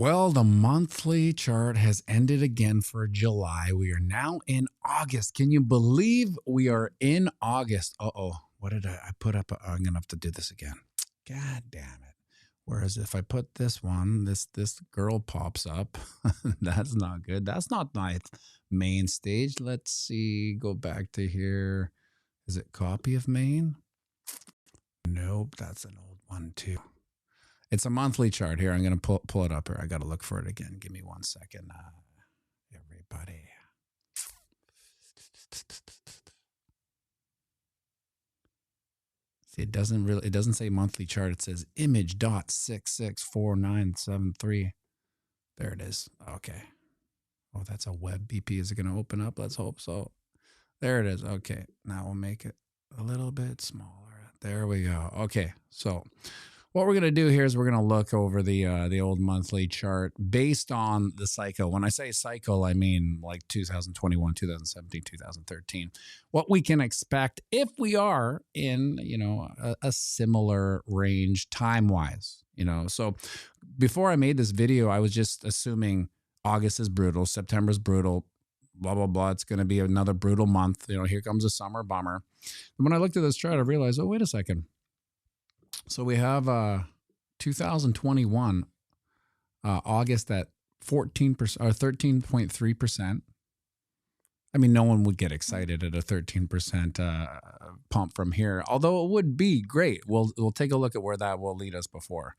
Well, the monthly chart has ended again for July. We are now in August. Can you believe we are in August? Uh-oh. What did I put up? I'm going to have to do this again. God damn it. Whereas if I put this one, this girl pops up. That's not good. That's not my main stage. Let's see. Go back to here. Is it copy of main? Nope. That's an old one too. It's a monthly chart here. I'm going to pull it up here. I got to look for it again. Give me 1 second. Everybody. See, it doesn't say monthly chart. It says image.664973. There it is. Okay. Oh, that's a web BP. Is it going to open up? Let's hope so. There it is. Okay. Now we'll make it a little bit smaller. There we go. Okay. So what we're going to do here is we're going to look over the old monthly chart based on the cycle. When I say cycle, I mean like 2021, 2017, 2013. What we can expect if we are in, a similar range time-wise, So before I made this video, I was just assuming August is brutal, September's brutal, blah, blah, blah. It's going to be another brutal month. Here comes a summer bummer. And when I looked at this chart, I realized, oh, wait a second. So we have 2021 August at 14% or 13.3%. I mean, no one would get excited at a 13% pump from here, although it would be great. We'll take a look at where that will lead us before.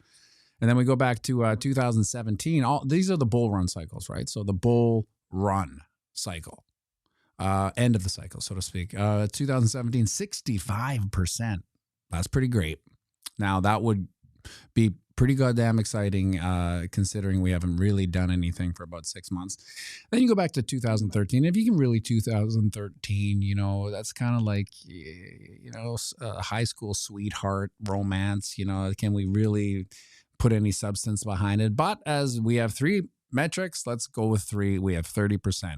And then we go back to 2017. These are the bull run cycles, right? So the bull run cycle, end of the cycle, so to speak. 2017, 65%. That's pretty great. Now, that would be pretty goddamn exciting considering we haven't really done anything for about 6 months. Then you go back to 2013. If you can really 2013, that's kind of like, a high school sweetheart romance. Can we really put any substance behind it? But as we have three metrics, let's go with three. We have 30%.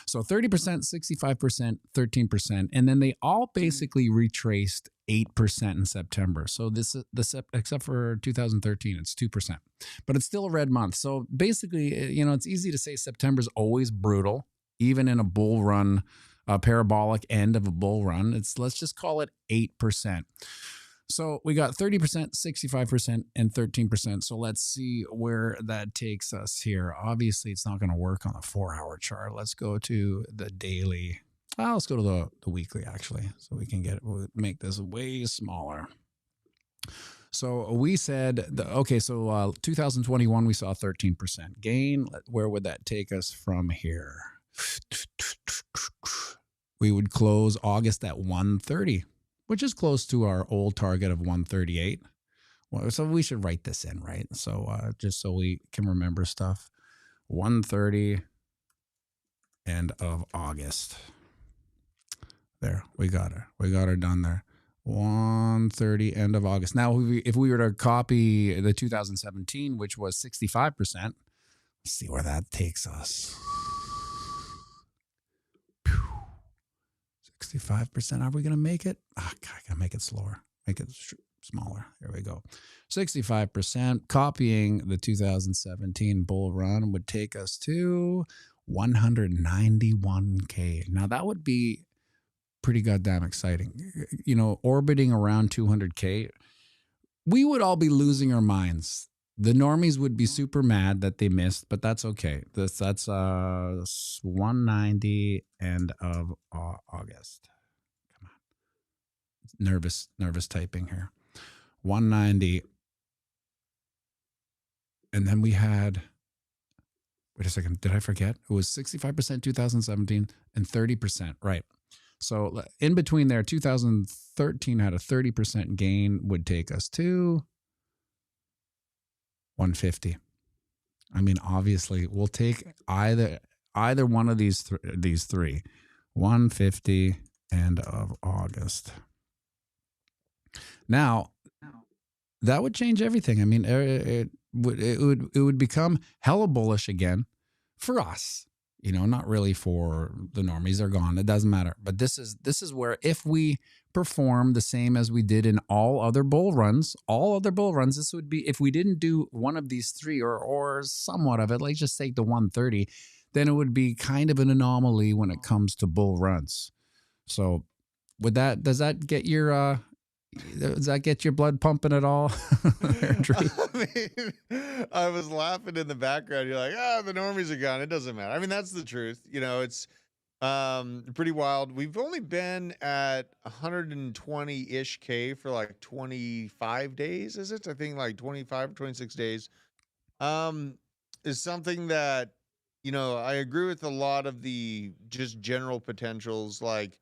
So 30%, 65%, 13%. And then they all basically retraced 8% in September. So except for 2013, it's 2%. But it's still a red month. So basically, it's easy to say September's always brutal, even in a bull run, a parabolic end of a bull run. Let's just call it 8%. So we got 30%, 65%, and 13%. So let's see where that takes us here. Obviously, it's not going to work on the 4-hour chart. Let's go to the daily. Let's go to the weekly, actually, so we'll make this way smaller. So we said, 2021, we saw 13% gain. Where would that take us from here? We would close August at 130. Which is close to our old target of 138. Well, so we should write this in, right? So just so we can remember stuff. 130 end of August. There, we got her. We got her done there. 130 end of August. Now, if we were to copy the 2017, which was 65%, let's see where that takes us. 65%. Are we going to make it? God, I got to make it slower. Make it smaller. There we go. 65%. Copying the 2017 bull run would take us to 191K. Now, that would be pretty goddamn exciting. Orbiting around 200K, we would all be losing our minds. The normies would be super mad that they missed, but that's okay. That's 190 end of August. Come on. Nervous typing here. 190. And then we had, wait a second, did I forget? It was 65% 2017 and 30%, right. So in between there, 2013 had a 30% gain, would take us to 150. I mean, obviously, we'll take either one of these three. 150 end of August. Now, that would change everything. I mean, it would become hella bullish again for us. not really for the normies. They're gone. It doesn't matter. But this is where if we perform the same as we did in all other bull runs, this would be, if we didn't do one of these three or somewhat of it, like just take the 130, then it would be kind of an anomaly when it comes to bull runs. So with that, does that get your blood pumping at all? I was laughing in the background. You're like, the normies are gone. It doesn't matter. I mean, that's the truth. It's pretty wild. We've only been at 120-ish K for like 25 days, is it? I think like 25 or 26 days. Is something that, I agree with a lot of the just general potentials. Like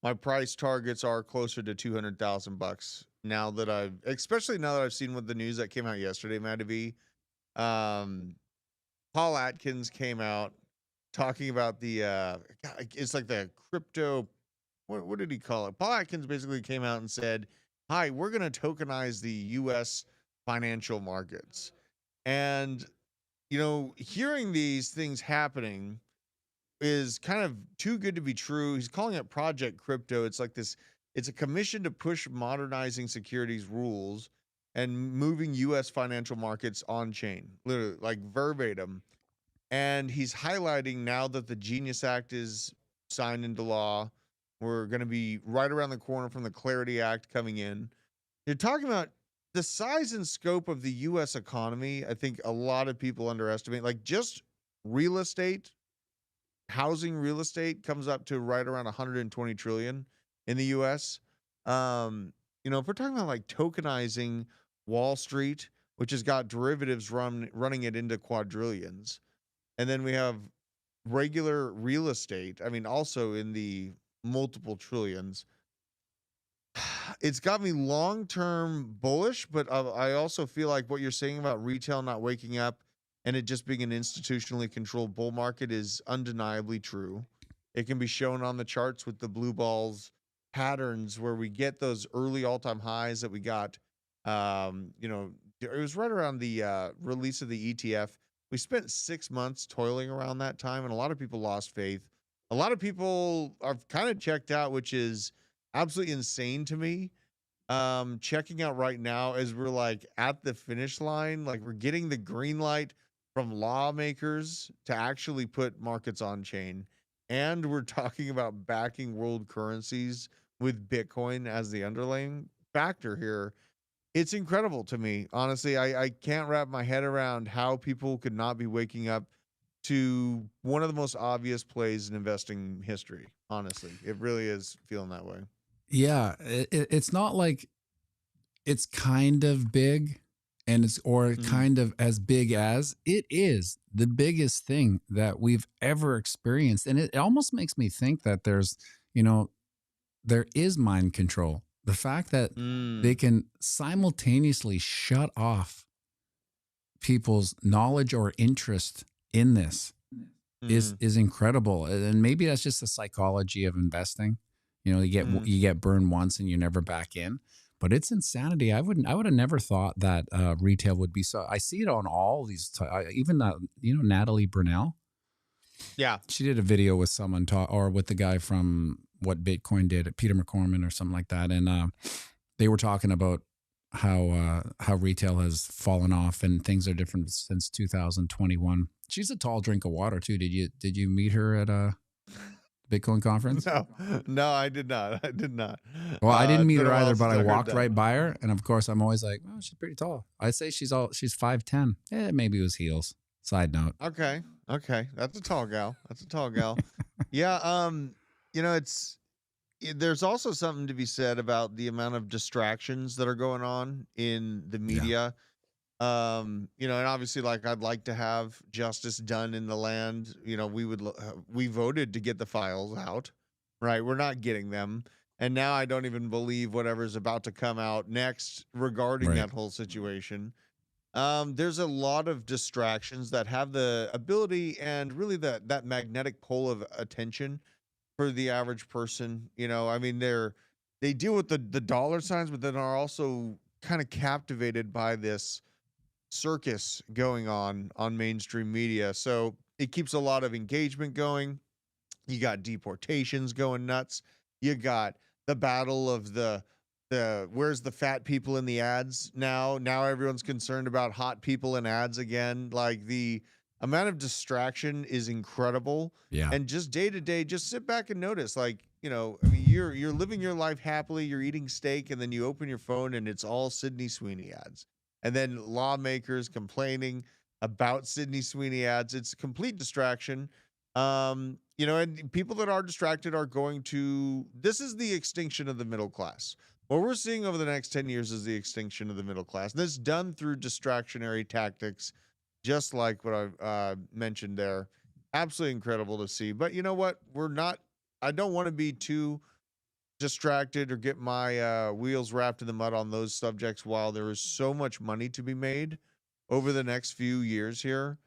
my price targets are closer to $200,000 now that especially now that I've seen what the news that came out yesterday, Matty B. Paul Atkins came out talking about it's like the crypto, what did he call it? Paul Atkins basically came out and said, hi, we're going to tokenize the US financial markets. And, hearing these things happening is kind of too good to be true. He's calling it Project Crypto. It's like this, it's a commission to push modernizing securities rules and moving US financial markets on chain, literally like verbatim. And he's highlighting now that the Genius Act is signed into law. We're going to be right around the corner from the Clarity Act coming in. You're talking about the size and scope of the US economy. I think a lot of people underestimate, like just real estate, housing real estate comes up to right around 120 trillion in the US. If we're talking about like tokenizing Wall Street, which has got derivatives running it into quadrillions. And then we have regular real estate. I mean, also in the multiple trillions. It's got me long-term bullish, but I also feel like what you're saying about retail not waking up and it just being an institutionally controlled bull market is undeniably true. It can be shown on the charts with the blue balls patterns where we get those early all-time highs that we got. It was right around the release of the ETF. We spent 6 months toiling around that time, and a lot of people lost faith. A lot of people are kind of checked out, which is absolutely insane to me. Checking out right now as we're like at the finish line, like we're getting the green light from lawmakers to actually put markets on chain. And we're talking about backing world currencies with Bitcoin as the underlying factor here. It's incredible to me. Honestly, I can't wrap my head around how people could not be waking up to one of the most obvious plays in investing history. Honestly, it really is feeling that way. Yeah, it's not like it's kind of big and kind of as big as it is the biggest thing that we've ever experienced. And it almost makes me think that there is mind control. The fact that they can simultaneously shut off people's knowledge or interest in this is incredible. And maybe that's just the psychology of investing. You get burned once and you're never back in. But it's insanity. I would have never thought that retail would be so. I see it on all these. Even Natalie Brunell. Yeah, she did a video with someone or with the guy from What Bitcoin Did, Peter McCormick or something like that, and they were talking about how retail has fallen off and things are different since 2021. She's a tall drink of water too. Did you meet her at a Bitcoin conference? No, I did not. Well, I didn't meet her either, but I walked right by her, and of course, I'm always like, "Oh, she's pretty tall." I'd say she's 5'10". Maybe it was heels. Side note. Okay, that's a tall gal. Yeah, there's also something to be said about the amount of distractions that are going on in the media. Yeah. And obviously, like, I'd like to have justice done in the land. We voted to get the files out, right? We're not getting them. And now I don't even believe whatever's about to come out next regarding that whole situation. There's a lot of distractions that have the ability and really that magnetic pull of attention for the average person. I mean, they deal with the dollar signs, but then are also kind of captivated by this circus going on mainstream media. So it keeps a lot of engagement going. You got deportations going nuts. You got the battle of the where's the fat people in the ads now? Now everyone's concerned about hot people in ads again. Like the amount of distraction is incredible. Yeah. And just day to day, just sit back and notice. Like, I mean, you're living your life happily, you're eating steak, and then you open your phone and it's all Sydney Sweeney ads. And then lawmakers complaining about Sydney Sweeney ads. It's a complete distraction. And people that are distracted are going to, this is the extinction of the middle class. What we're seeing over the next 10 years is the extinction of the middle class. And this is done through distractionary tactics, just like what I mentioned there. Absolutely incredible to see. But you know what? I don't want to be too distracted or get my wheels wrapped in the mud on those subjects while there is so much money to be made over the next few years here.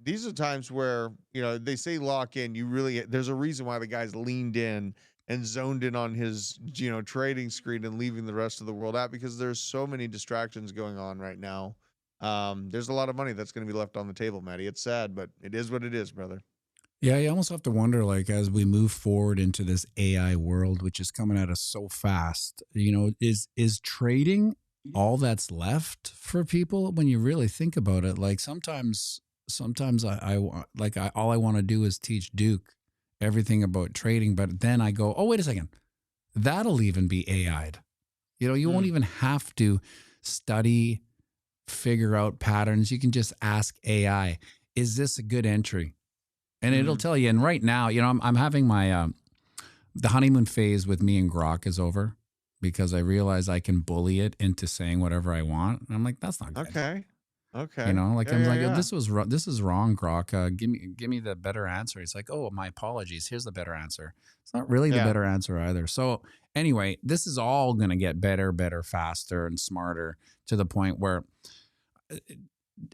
These are times where, they say lock in. There's a reason why the guy's leaned in and zoned in on his, trading screen and leaving the rest of the world out, because there's so many distractions going on right now. There's a lot of money that's going to be left on the table, Matty. It's sad, but it is what it is, brother. Yeah, you almost have to wonder, like, as we move forward into this AI world, which is coming at us so fast, is trading all that's left for people when you really think about it? Like sometimes all I want to do is teach Duke everything about trading, but then I go, oh, wait a second, that'll even be AI'd. You won't even have to study, figure out patterns. You can just ask AI, is this a good entry? And it'll tell you. And right now, I'm having my, the honeymoon phase with me and Grok is over, because I realize I can bully it into saying whatever I want. And I'm like, that's not good. Okay. Yeah. This is wrong, Grok. Give me the better answer. It's like, oh, my apologies. Here's the better answer. It's not really the better answer either. So anyway, this is all going to get better, faster, and smarter, to the point where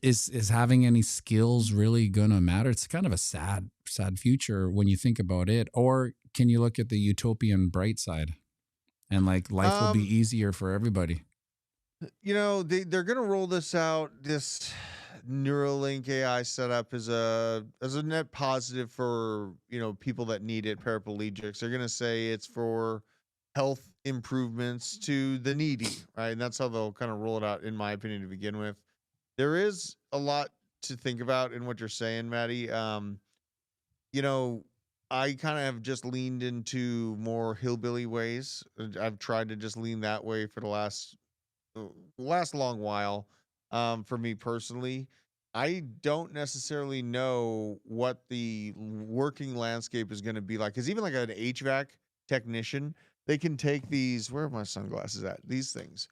is having any skills really going to matter? It's kind of a sad future when you think about it. Or can you look at the utopian bright side and like life will be easier for everybody? They're going to roll this out. This Neuralink AI setup is a net positive for, people that need it, paraplegics. They're going to say it's for health improvements to the needy, right? And that's how they'll kind of roll it out, in my opinion, to begin with. There is a lot to think about in what you're saying, Matty. I kind of have just leaned into more hillbilly ways. I've tried to just lean that way for the last long while. For me personally, I don't necessarily know what the working landscape is going to be like, because even like an HVAC technician, they can take these, where are my sunglasses at? These things.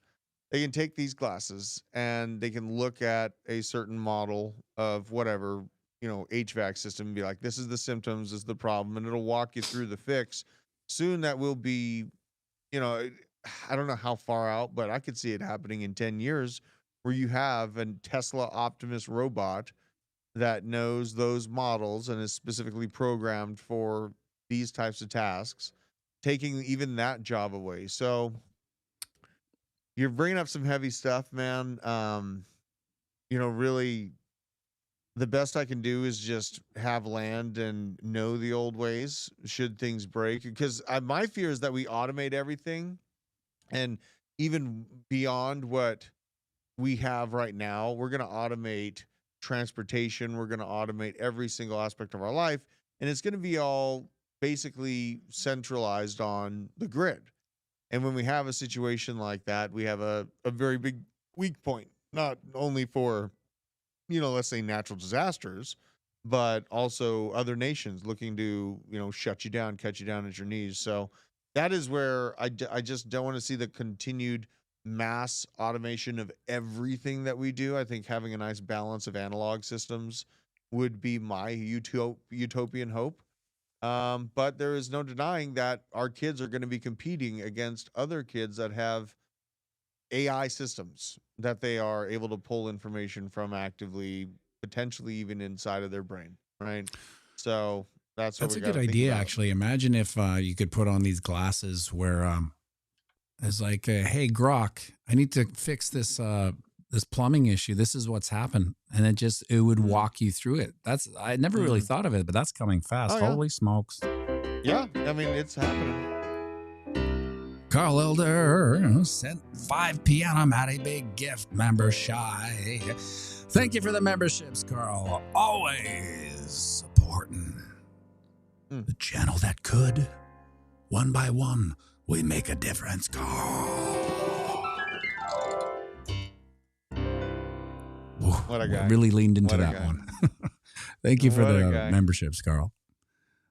They can take these glasses and they can look at a certain model of whatever, HVAC system and be like, this is the symptoms, this is the problem, and it'll walk you through the fix. Soon that will be, you know, I don't know how far out, but I could see it happening in 10 years, where you have a Tesla Optimus robot that knows those models and is specifically programmed for these types of tasks, taking even that job away. So you're bringing up some heavy stuff, man. Really, the best I can do is just have land and know the old ways should things break. Because my fear is that we automate everything, and even beyond what we have right now, we're going to automate transportation. We're going to automate every single aspect of our life, and it's going to be all basically centralized on the grid. And when we have a situation like that, we have a very big weak point, not only for, let's say natural disasters, but also other nations looking to, shut you down, cut you down at your knees. So that is where I just don't want to see the continued mass automation of everything that we do. I think having a nice balance of analog systems would be my utopian hope. But there is no denying that our kids are going to be competing against other kids that have AI systems that they are able to pull information from actively, potentially even inside of their brain, right? So that's what That's we a got good to think idea, about. actually. Imagine if you could put on these glasses where it's like, hey, Grok, I need to fix this this plumbing issue. This is what's happened. And it would walk you through it. I never really thought of it, but that's coming fast. Oh yeah, Holy smokes. yeah. I mean, it's happening. Carl Elder sent 5 pianomattyb gift member shy. Thank you for the memberships, Carl. Always supporting the channel that could. One by one, we make a difference, Carl. What a guy. Really leaned into that one. Thank you for the memberships, Carl.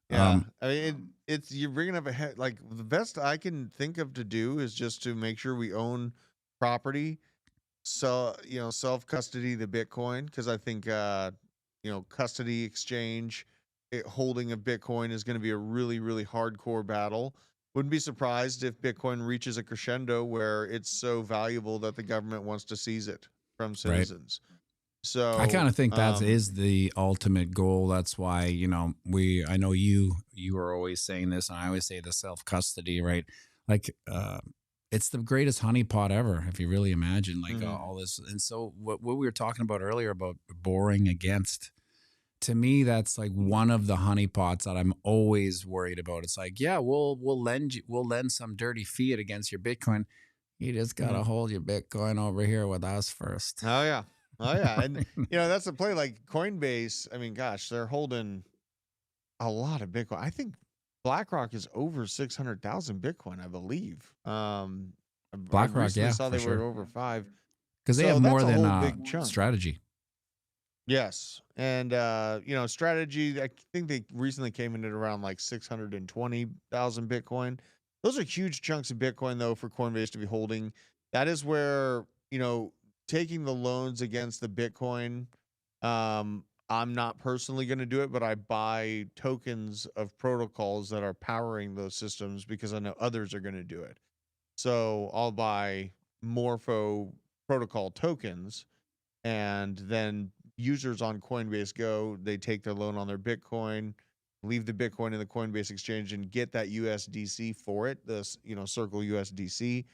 Yeah, I mean, it's you're bringing up like the best I can think of to do is just to make sure we own property, so self custody the Bitcoin, because I think custody exchange, holding of Bitcoin is going to be a really really hardcore battle. Wouldn't be surprised if Bitcoin reaches a crescendo where it's so valuable that the government wants to seize it from citizens. Right. So I kind of think that is the ultimate goal. That's why, I know you are always saying this, and I always say the self-custody, right? Like, it's the greatest honeypot ever, if you really imagine, like all this. And so what we were talking about earlier about boring against, to me, that's like one of the honeypots that I'm always worried about. It's like, yeah, we'll lend some dirty fiat against your Bitcoin. You just got to hold your Bitcoin over here with us first. Oh, yeah. Oh yeah, and that's the play. Like Coinbase, I mean, gosh, they're holding a lot of Bitcoin. I think BlackRock is over 600,000 Bitcoin, I believe. BlackRock, I saw they were over 5 because they have more than a big chunk. Strategy. Yes, and Strategy, I think they recently came in at around like 620,000 Bitcoin. Those are huge chunks of Bitcoin, though, for Coinbase to be holding. That is where taking the loans against the Bitcoin, I'm not personally going to do it, but I buy tokens of protocols that are powering those systems because I know others are going to do it. So I'll buy Morpho protocol tokens, and then users on Coinbase Go, they take their loan on their Bitcoin, leave the Bitcoin in the Coinbase exchange, and get that USDC for it, this Circle USDC.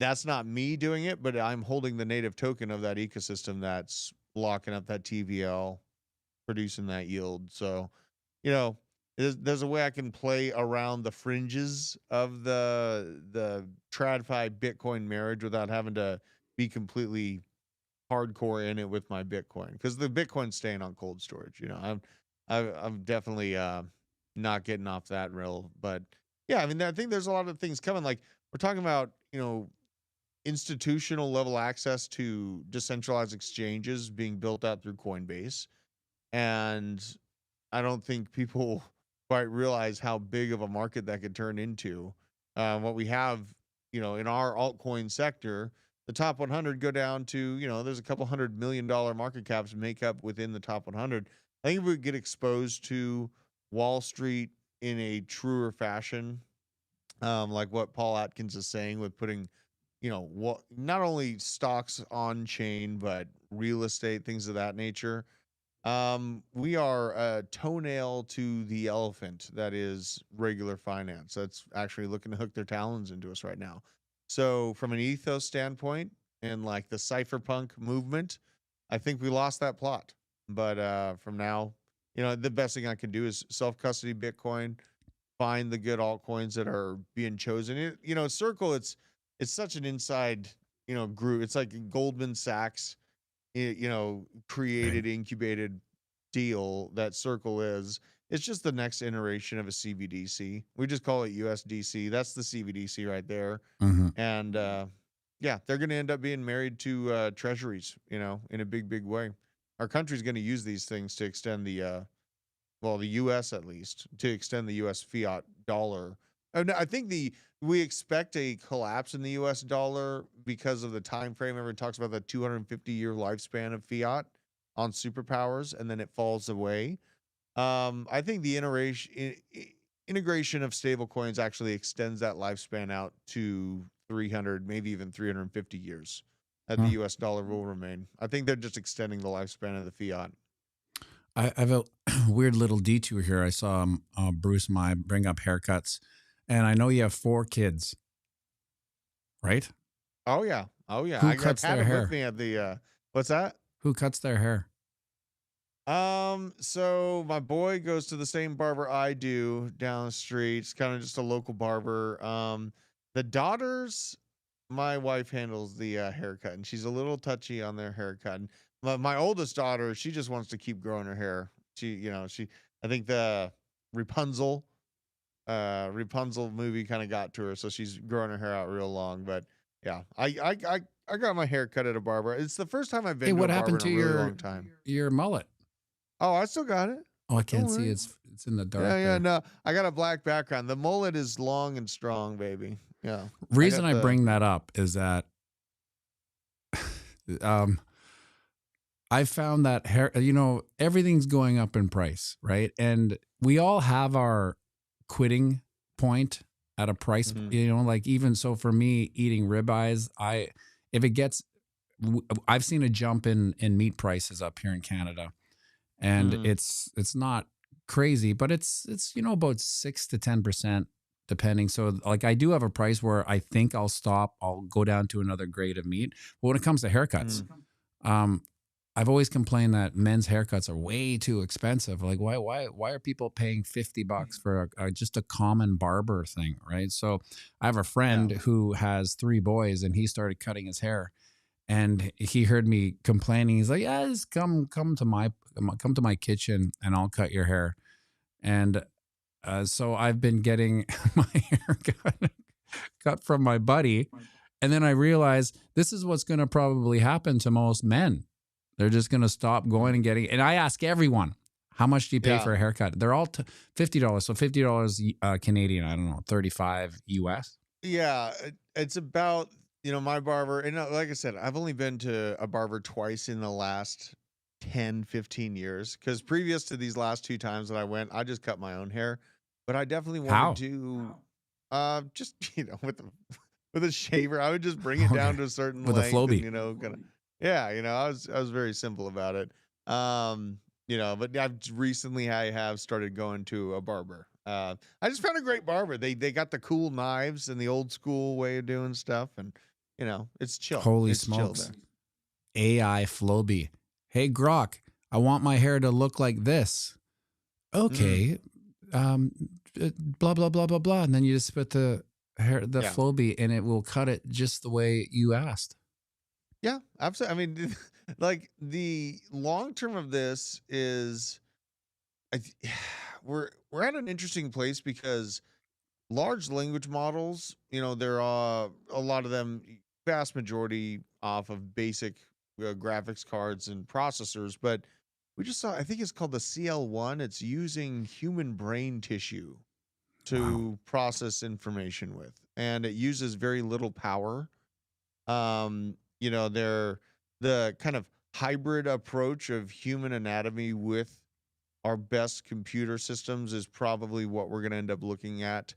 That's not me doing it, but I'm holding the native token of that ecosystem that's locking up that TVL, producing that yield. So, there's a way I can play around the fringes of the TradFi Bitcoin marriage without having to be completely hardcore in it with my Bitcoin, because the Bitcoin's staying on cold storage. I'm definitely not getting off that rail. But yeah, I mean, I think there's a lot of things coming. Like we're talking about, institutional level access to decentralized exchanges being built out through Coinbase. And I don't think people quite realize how big of a market that could turn into. What we have, in our altcoin sector, the top 100 go down to, there's a couple $100 million market caps make up within the top 100. I think if we get exposed to Wall Street in a truer fashion, like what Paul Atkins is saying with putting what not only stocks on chain, but real estate, things of that nature. We are a toenail to the elephant that is regular finance. That's actually looking to hook their talons into us right now. So from an ethos standpoint and like the cypherpunk movement, I think we lost that plot. But from now, the best thing I can do is self-custody Bitcoin, find the good altcoins that are being chosen. Circle, it's such an inside, group. It's like Goldman Sachs, created, incubated deal that Circle is. It's just the next iteration of a CBDC. We just call it USDC. That's the CBDC right there. And yeah, they're going to end up being married to treasuries, in a big, big way. Our country's going to use these things to extend the U.S. at least, to extend the U.S. fiat dollar. I think we expect a collapse in the U.S. dollar because of the time frame. Everyone talks about the 250-year lifespan of fiat on superpowers, and then it falls away. I think the integration of stable coins actually extends that lifespan out to 300, maybe even 350 years that the U.S. dollar will remain. I think they're just extending the lifespan of the fiat. I have a weird little detour here. I saw Bruce Mai bring up haircuts, and I know you have 4 kids, right? Oh yeah, Oh yeah. Who I've cuts had their him with hair? me at the what's that? Who cuts their hair? So my boy goes to the same barber I do down the street. It's kind of just a local barber. The daughters, my wife handles the haircut, and she's a little touchy on their haircut. And my oldest daughter, she just wants to keep growing her hair. I think the Rapunzel, Rapunzel movie kind of got to her, so she's growing her hair out real long. But yeah, I got my hair cut at a barber. It's the first time I've Hey, been to a what barber happened in a to really long time. your mullet? Oh, I still got it. Oh, I Don't can't see. worry. It's in the dark Yeah, yeah, there. no. I got a black background. The mullet is long and strong, baby. Yeah. I Reason got I the bring that up is that um I found that hair, everything's going up in price, right? And we all have our quitting point at a price, mhm, like even so for me eating ribeyes, if it gets I've seen a jump in meat prices up here in Canada, and mm, it's not crazy, but it's about 6 to 10% depending. So like I do have a price where I think I'll go down to another grade of meat. But when it comes to haircuts, mm. um, I've always complained that men's haircuts are way too expensive. Like why are people paying $50 for just a common barber thing, right? So I have a Yeah. friend who has 3 boys, and he started cutting his hair, and he heard me complaining. He's like, "Yeah, just come to my kitchen, and I'll cut your hair." And so I've been getting my hair cut from my buddy, and then I realized this is what's going to probably happen to most men. They're just going to stop going Mm. and getting. And I ask everyone, how much do you pay Yeah. for a haircut? They're all $50. So $50 Canadian. I don't know, 35 US. Yeah. It's about, my barber. And like I said, I've only been to a barber twice in the last 10, 15 years. Because previous to these last two times that I went, I just cut my own hair. But I definitely wanted How? to, just, with a shaver, I would just bring it Okay, down to a certain with a length and, Flowbee. kind of, yeah, I was very simple about it. But I have started going to a barber. I just found a great barber. They got the cool knives and the old school way of doing stuff, and it's chill. Holy It's chill smokes. there. AI Flowbee. Hey Grok, I want my hair to look like this. Mm, Okay. Um, blah blah blah blah blah, and then you just put the yeah, Flowbee, and it will cut it just the way you asked. yeah, absolutely. I mean, like the long term of this is, I th- we're at an interesting place because large language models, there are a lot of them, vast majority off of basic graphics cards and processors. But we just saw, I think it's called the CL1. It's using human brain tissue Wow. to process information with, and it uses very little power. They're the kind of hybrid approach of human anatomy with our best computer systems is probably what we're going to end up looking at.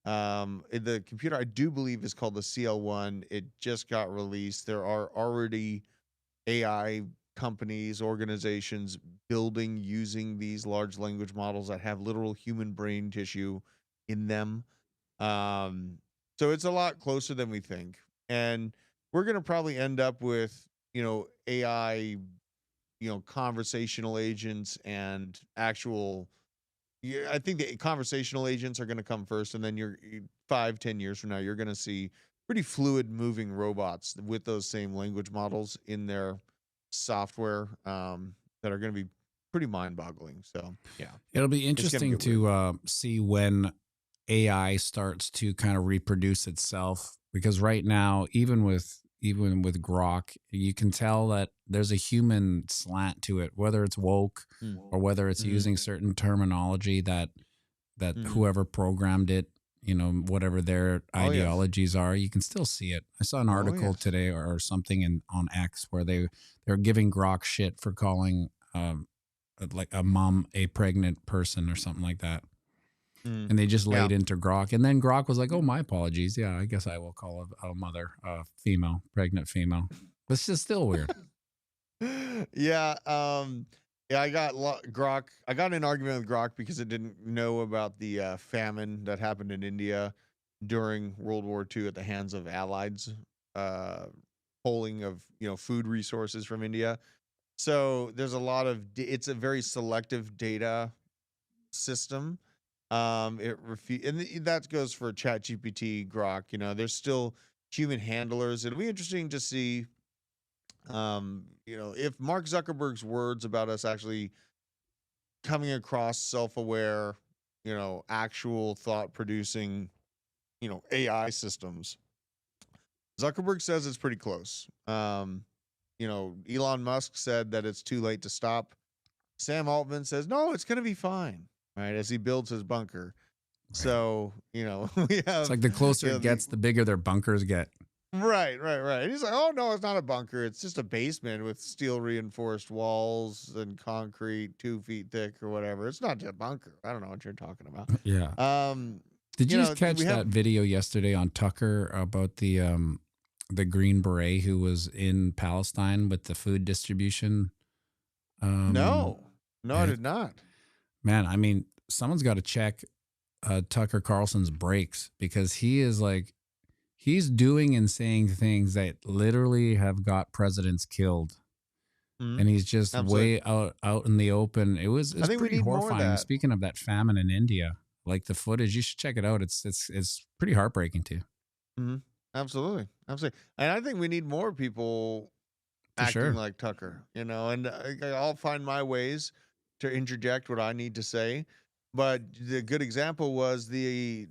The computer I do believe is called the CL1. It just got released. There are already AI companies, organizations building using these large language models that have literal human brain tissue in them. Um, so it's a lot closer than we think. And we're going to probably end up with, AI, conversational agents and actual, yeah, I think the conversational agents are going to come first, and then 5, 10 years from now, you're going to see pretty fluid moving robots with those same language models in their software, that are going to be pretty mind-boggling. So yeah, It'll be it's going to interesting get weird. to see when AI starts to kind of reproduce itself, because right now, even with Grok, you can tell that there's a human slant to it, whether it's woke Mm. or whether it's Mm-hmm. using certain terminology that Mm-hmm. whoever programmed it, whatever their Oh yes. ideologies are, you can still see it. I saw an Oh article yes. today or something on X where they're giving Grok shit for calling like a mom a pregnant person or something like that. Mm. And they just Yeah. laid into Grok. And then Grok was like, "Oh, my apologies. Yeah, I guess I will call a mother, a female, pregnant female." But it's just still weird. Yeah. Yeah. Grok. I got in an argument with Grok because it didn't know about the famine that happened in India during World War II at the hands of Allies. Uh, polling of, food resources from India. So there's a lot of it's a very selective data system. That goes for ChatGPT, Grok. There's still human handlers. It'll be interesting to see, if Mark Zuckerberg's words about us actually coming across self-aware, actual thought producing, AI systems. Zuckerberg says it's pretty close. Elon Musk said that it's too late to stop. Sam Altman says, no, it's going to be fine, right? As he builds his bunker. Right. So, we have. It's like the closer it gets, the bigger their bunkers get. Right. He's like, oh, no, it's not a bunker. It's just a basement with steel reinforced walls and concrete 2 feet thick or whatever. It's not a bunker. I don't know what you're talking about. Yeah. Did you catch that video yesterday on Tucker about the Green Beret who was in Palestine with the food distribution? No, I did not. Man, I mean, someone's got to check Tucker Carlson's breaks, because he's doing and saying things that literally have got presidents killed. Mm-hmm. And he's just way out in the open. It's pretty horrifying. Speaking of that famine in India, like the footage, you should check it out. It's pretty heartbreaking too. Mm-hmm. Absolutely. And I think we need more people acting like Tucker, and I'll find my ways to interject what I need to say. But the good example was the,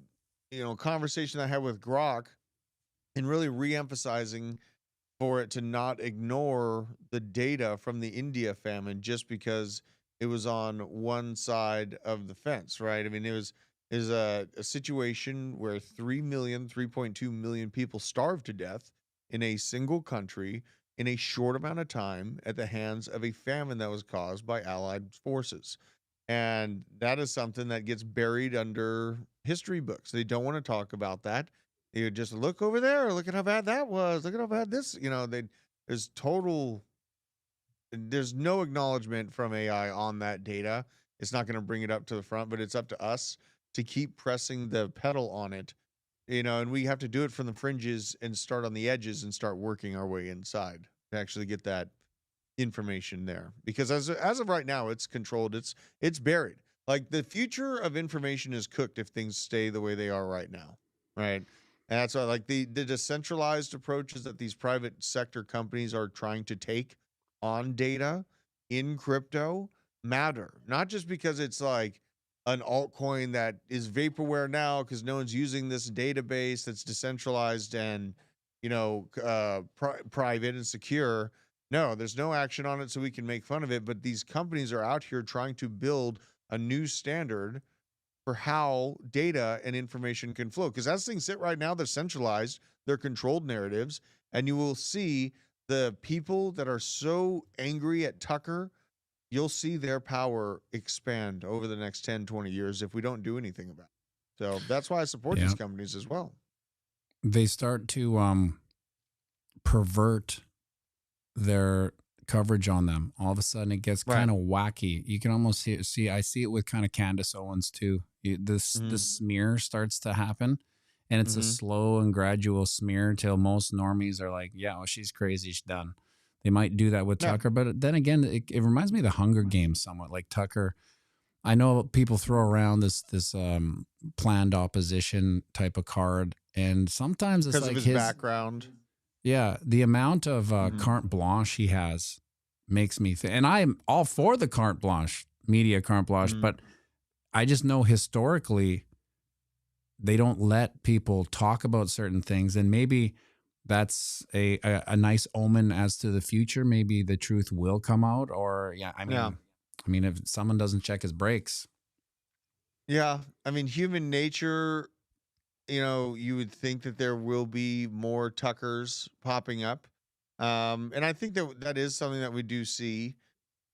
conversation I had with Grok, and really re-emphasizing for it to not ignore the data from the India famine just because it was on one side of the fence, right? I mean, it was a situation where 3.2 million people starved to death in a single country in a short amount of time at the hands of a famine that was caused by Allied forces. And that is something that gets buried under history books. They don't want to talk about that. You just look over there. Look at how bad that was. Look at how bad this, there's no acknowledgement from AI on that data. It's not going to bring it up to the front, but it's up to us to keep pressing the pedal on it, and we have to do it from the fringes and start on the edges and start working our way inside to actually get that information there. Because as of right now, it's controlled. It's buried. Like, the future of information is cooked if things stay the way they are right now, right? And that's why, like, the decentralized approaches that these private sector companies are trying to take on data in crypto matter. Not just because it's like an altcoin that is vaporware now because no one's using this database that's decentralized and, private and secure. No, there's no action on it, so we can make fun of it. But these companies are out here trying to build a new standard for how data and information can flow. Because as things sit right now, they're centralized, they're controlled narratives, and you will see the people that are so angry at Tucker, you'll see their power expand over the next 10, 20 years if we don't do anything about it. So that's why I support these companies as well. They start to pervert their coverage on them. All of a sudden it gets kind of wacky. You can almost see I see it with kind of Candace Owens too. The smear starts to happen, and it's a slow and gradual smear till most normies are like, yeah, well, she's crazy, she's done. They might do that with Tucker, but then again, it reminds me of the Hunger Games somewhat. Like Tucker, I know people throw around this planned opposition type of card, and sometimes it's because like of his background. Yeah, the amount of carte blanche he has makes me think, and I'm all for the carte blanche, media carte blanche, but I just know historically they don't let people talk about certain things, and maybe that's a nice omen as to the future. Maybe the truth will come out, or I mean, if someone doesn't check his brakes. Yeah, I mean, human nature. You would think that there will be more Tuckers popping up. And I think that is something that we do see,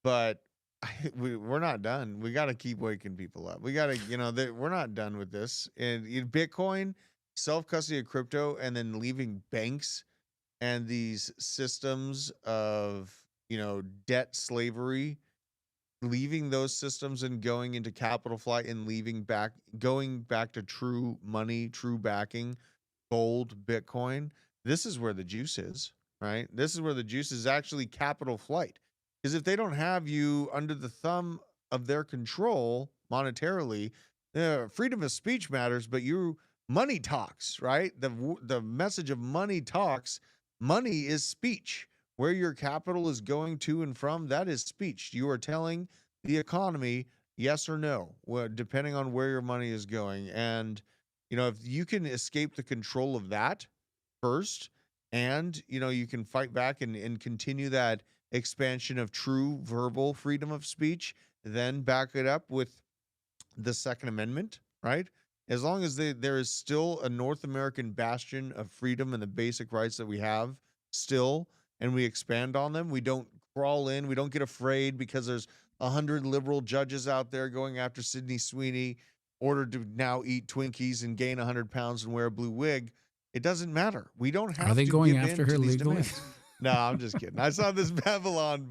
but we're not done. We got to keep waking people up. We got to, we're not done with this. And Bitcoin, self-custody of crypto, and then leaving banks and these systems of, debt slavery, leaving those systems and going into capital flight and going back to true money, true backing, gold, Bitcoin. This is where the juice is, right? This is where the juice is actually capital flight. Because if they don't have you under the thumb of their control monetarily, freedom of speech matters, but money talks, right? The message of money talks. Money is speech. Where your capital is going to and from, that is speech. You are telling the economy yes or no, depending on where your money is going. And if you can escape the control of that first, and you can fight back and continue that expansion of true verbal freedom of speech, then back it up with the Second Amendment, right? As long as there is still a North American bastion of freedom and the basic rights that we have still, and we expand on them, we don't crawl in, we don't get afraid because there's 100 liberal judges out there going after Sydney Sweeney, ordered to now eat Twinkies and gain 100 pounds and wear a blue wig. It doesn't matter. We don't have Are they to going give after in her to these legally? demands. No, I'm just kidding. I saw this Babylon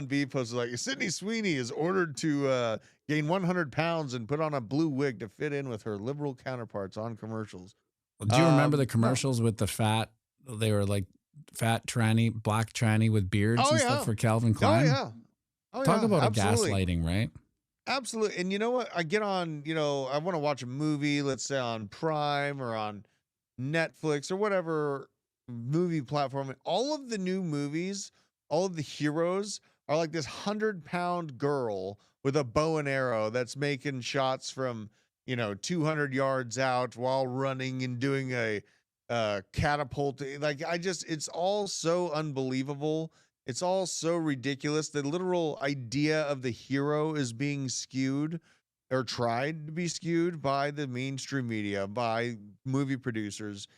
B posted like Sydney Sweeney is ordered to gain 100 pounds and put on a blue wig to fit in with her liberal counterparts on commercials. Do you remember the No. commercials with the fat? They were like fat tranny, black tranny with beards Oh, and yeah. stuff for Calvin Klein. Oh, yeah. Oh, Talk yeah. about Absolutely. a gaslighting, right? Absolutely. And you know what? I get on, I want to watch a movie, let's say on Prime or on Netflix or whatever movie platform. And all of the new movies, all of the heroes are like this 100-pound girl with a bow and arrow that's making shots from, 200 yards out while running and doing a catapult. Like, it's all so unbelievable. It's all so ridiculous. The literal idea of the hero is being skewed or tried to be skewed by the mainstream media, by movie producers.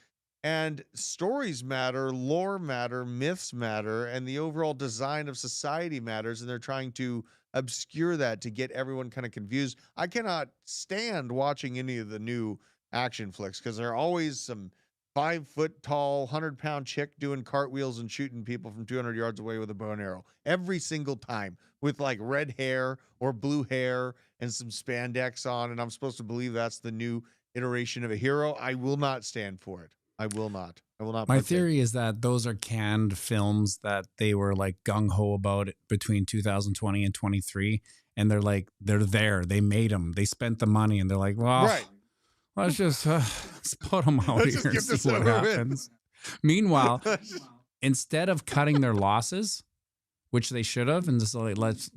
And stories matter, lore matter, myths matter, and the overall design of society matters. And they're trying to obscure that to get everyone kind of confused. I cannot stand watching any of the new action flicks because there are always some 5-foot tall, 100-pound chick doing cartwheels and shooting people from 200 yards away with a bow and arrow every single time with like red hair or blue hair and some spandex on. And I'm supposed to believe that's the new iteration of a hero. I will not stand for it. I will not. My partake. theory is that those are canned films that they were like gung ho about between 2020 and 23. And they're like, they're there. They made them. They spent the money and they're like, well, Right. let's just let's put them out Let's here just and get see this what over with. happens. Meanwhile, instead of cutting their losses, which they should have, and just like let's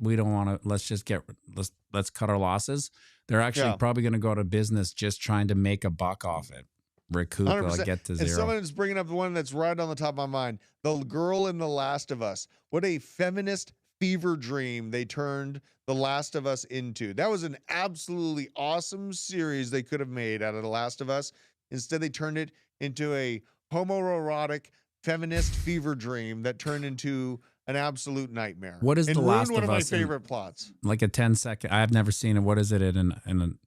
cut our losses. They're actually probably going to go out of business just trying to make a buck off it. Recoup, like get to zero. And someone's bringing up the one that's right on the top of my mind. The girl in The Last of Us. What a feminist fever dream they turned The Last of Us into. That was an absolutely awesome series they could have made out of The Last of Us. Instead, they turned it into a homoerotic feminist fever dream that turned into an absolute nightmare. What is and The Last of Us? One of my favorite plots. Like a 10-second. I've never seen it. What is it in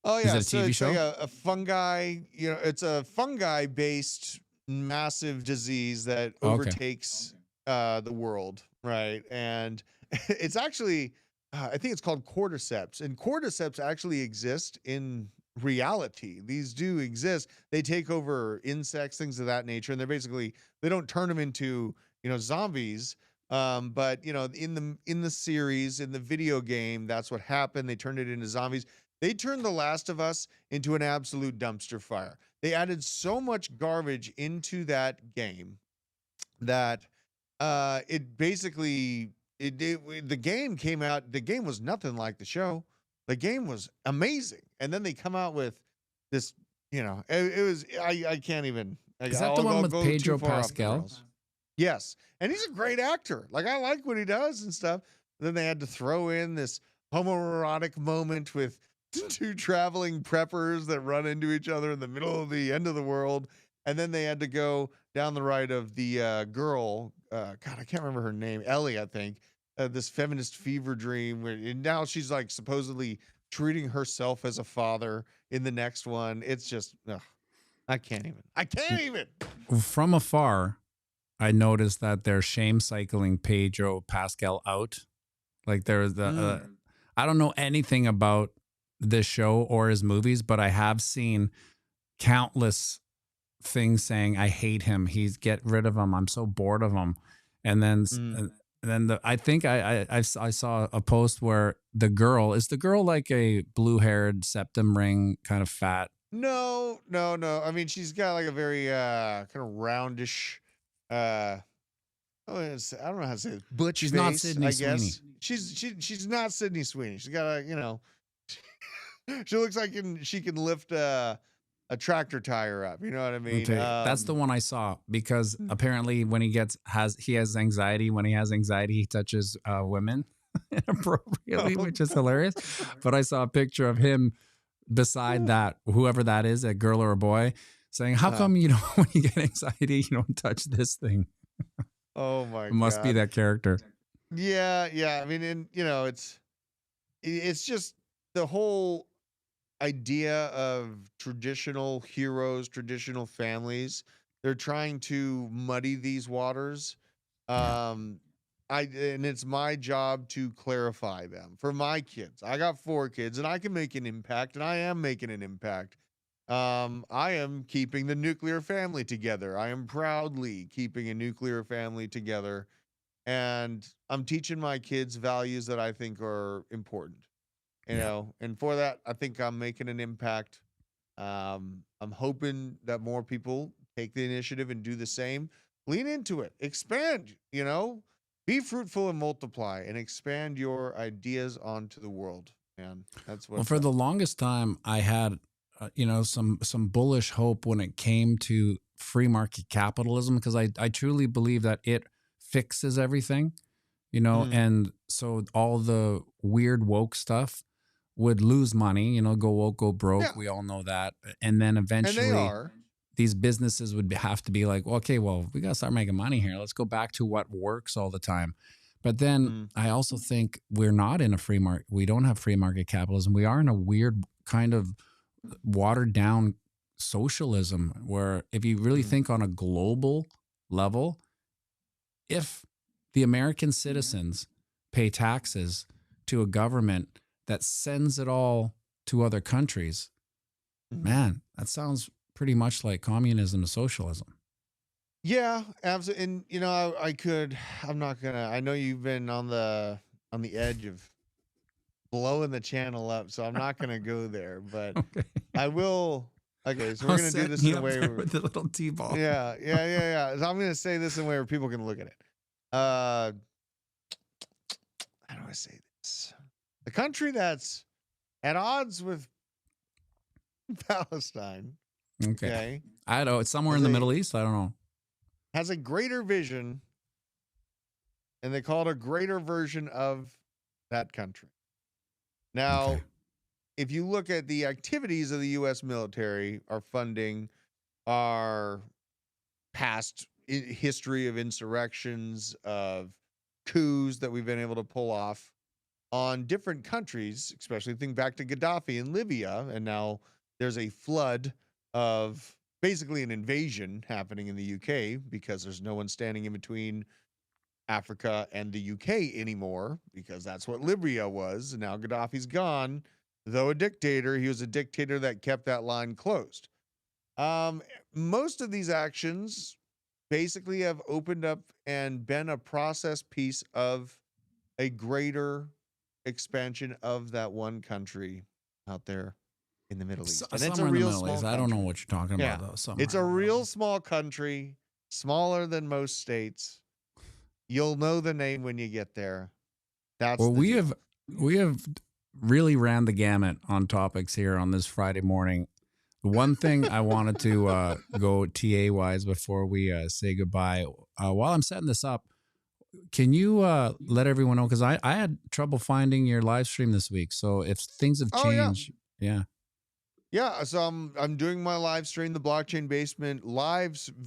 Oh yeah, is it a TV show? Like a fungi. It's a fungi-based massive disease that overtakes the world, right? And it's actually, I think it's called cordyceps, and cordyceps actually exist in reality. These do exist. They take over insects, things of that nature, and they don't turn them into zombies. But in the series, in the video game, that's what happened. They turned it into zombies. They turned The Last of Us into an absolute dumpster fire. They added so much garbage into that game that it basically the game came out. The game was nothing like the show. The game was amazing, and then they come out with this. It was I can't even. Is that the one with Pedro Pascal? Yes, and he's a great actor. Like, I like what he does and stuff. Then they had to throw in this homoerotic moment with two traveling preppers that run into each other in the middle of the end of the world. And then they had to go down the right of the girl. God, I can't remember her name. Ellie, I think. This feminist fever dream. And now she's like supposedly treating herself as a father in the next one. It's just, I can't even. From afar, I noticed that they're shame cycling Pedro Pascal out. Like there's I don't know anything about this show or his movies, but I have seen countless things saying, "I hate him. He's get rid of him. I'm so bored of him." And then I think I saw a post where the girl is the girl like a blue haired septum ring kind of fat. No. I mean, she's got like a very kind of roundish, uh, I don't know how to say it, butch She's not face. Sydney I Sweeney. guess she's not Sydney Sweeney. She's got a she looks like she can lift a tractor tire up. You know what I mean? Okay, that's the one I saw because apparently when he has anxiety. When he has anxiety, he touches women inappropriately, which is hilarious. But I saw a picture of him beside that, whoever that is, a girl or a boy, saying, "How come you don't when you get anxiety, you don't touch this thing?" Oh my It must be God. that character. Yeah. I mean, and it's just the whole idea of traditional heroes, traditional families. They're trying to muddy these waters. Yeah. And it's my job to clarify them for my kids. I got 4 kids and I can make an impact, and I am making an impact. I am keeping the nuclear family together. I am proudly keeping a nuclear family together, and I'm teaching my kids values that I think are important. Yeah. And for that, I think I'm making an impact. I'm hoping that more people take the initiative and do the same. Lean into it, expand, be fruitful and multiply, and expand your ideas onto the world. Man, that's Well, what's for up. the longest time, I had, some bullish hope when it came to free market capitalism because I truly believe that it fixes everything, Mm. and so all the weird woke stuff would lose money, go woke, go broke. Yeah, We all know that, and then and they eventually are. these businesses would have to be like, okay, well, we got to start making money here. Let's go back to what works all the time. But then Mm. I also think we're not in a free market. We don't have free market capitalism. We are in a weird kind of watered down socialism where if you really Mm. think on a global level, if the American citizens pay taxes to a government that sends it all to other countries, Mm. man, that sounds pretty much like communism to socialism. Yeah, absolutely. And I'm not gonna. I know you've been on the edge of blowing the channel up, so I'm not gonna go there. But Okay. I will. Okay, so I we're was gonna do setting this in you a up way there where, with the little T-ball. yeah. So I'm gonna say this in a way where people can look at it. Uh, how do I say this? The country that's at odds with Palestine, Okay. okay, I don't know. It's somewhere has in the a Middle East. I don't know. has a greater vision, and they call it a greater version of that country. Okay. Now, if you look at the activities of the U.S. military, our funding, our past history of insurrections, of coups that we've been able to pull off on different countries, especially think back to Gaddafi in Libya, and now there's a flood of basically an invasion happening in the UK because there's no one standing in between Africa and the UK anymore because that's what Libya was. And now Gaddafi's gone. Though a dictator, he was a dictator that kept that line closed. Um, Most of these actions basically have opened up and been a process piece of a greater expansion of that one country out there in the Middle East. And it's a Somewhere in the real Middle small East. I don't know country. what you're talking Yeah. about, though. Somewhere It's in a the Middle real East. small country, smaller than most states. You'll know the name when you get there. That's Well, the we deal. have really ran the gamut on topics here on this Friday morning. One thing I wanted to go TA wise before we say goodbye. While I'm setting this up, can you let everyone know? Because I had trouble finding your live stream this week. So if things have Oh yeah. changed, yeah. Yeah, so I'm doing my live stream. The Blockchain Basement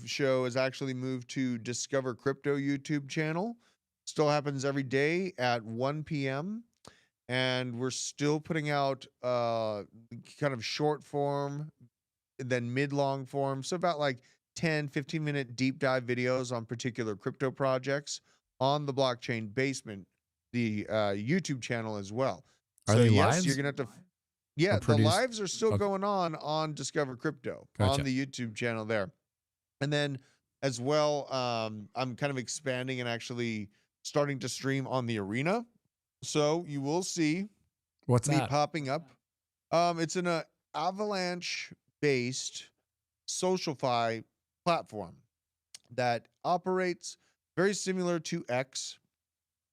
show has actually moved to Discover Crypto YouTube channel. Still happens every day at 1 p.m. And we're still putting out kind of short form, then mid-long form. So about like 10, 15-minute deep dive videos on particular crypto projects on the Blockchain Basement, the YouTube channel as well. Are So they yes, you're lives gonna have to. or Yeah, the produced? lives are still Okay, going on Discover Crypto on gotcha. the YouTube channel there. And then as well, I'm kind of expanding and actually starting to stream on the arena. So you will see What's me that? popping up. It's an Avalanche based SocialFi platform that operates very similar to X.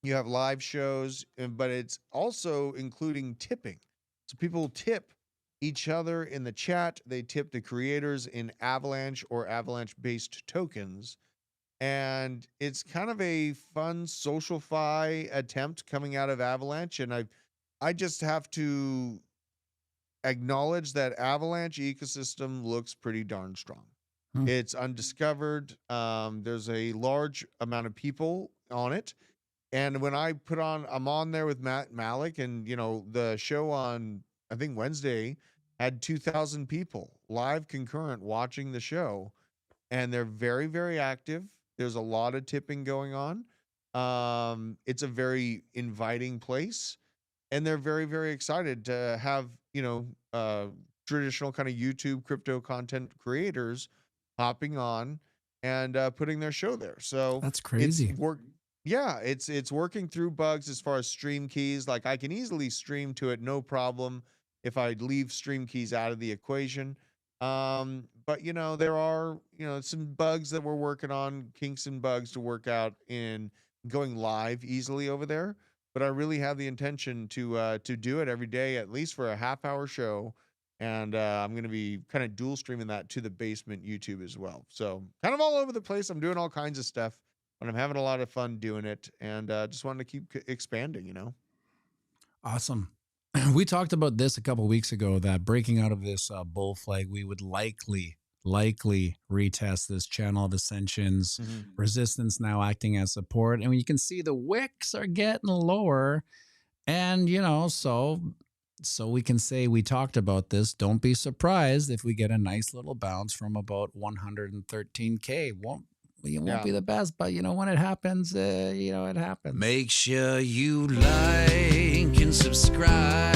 You have live shows, but it's also including tipping. So people tip each other in the chat. They tip the creators in Avalanche or Avalanche based tokens. And it's kind of a fun social fi attempt coming out of Avalanche. And I just have to acknowledge that Avalanche ecosystem looks pretty darn strong. Hmm. It's undiscovered. There's a large amount of people on it. And when I'm on there with Matt Malik, and the show on, I think, Wednesday had 2,000 people live concurrent watching the show, and they're very, very active. There's a lot of tipping going on. It's a very inviting place, and they're very, very excited to have traditional kind of YouTube crypto content creators hopping on and putting their show there. So That's it's crazy. work. Yeah, it's working through bugs as far as stream keys. Like I can easily stream to it, no problem, if I leave stream keys out of the equation. But there are some bugs that we're working on, kinks and bugs to work out in going live easily over there. But I really have the intention to do it every day, at least for a half-hour show. And I'm going to be kind of dual streaming that to the basement YouTube as well. So kind of all over the place. I'm doing all kinds of stuff, but I'm having a lot of fun doing it, and just wanted to keep expanding. Awesome. We talked about this a couple weeks ago, that breaking out of this bull flag, we would likely retest this channel of ascensions, resistance now acting as support. And you can see the wicks are getting lower. And, so we can say we talked about this. Don't be surprised if we get a nice little bounce from about 113K. It won't be the best, but when it happens, it happens. Make sure you like and subscribe.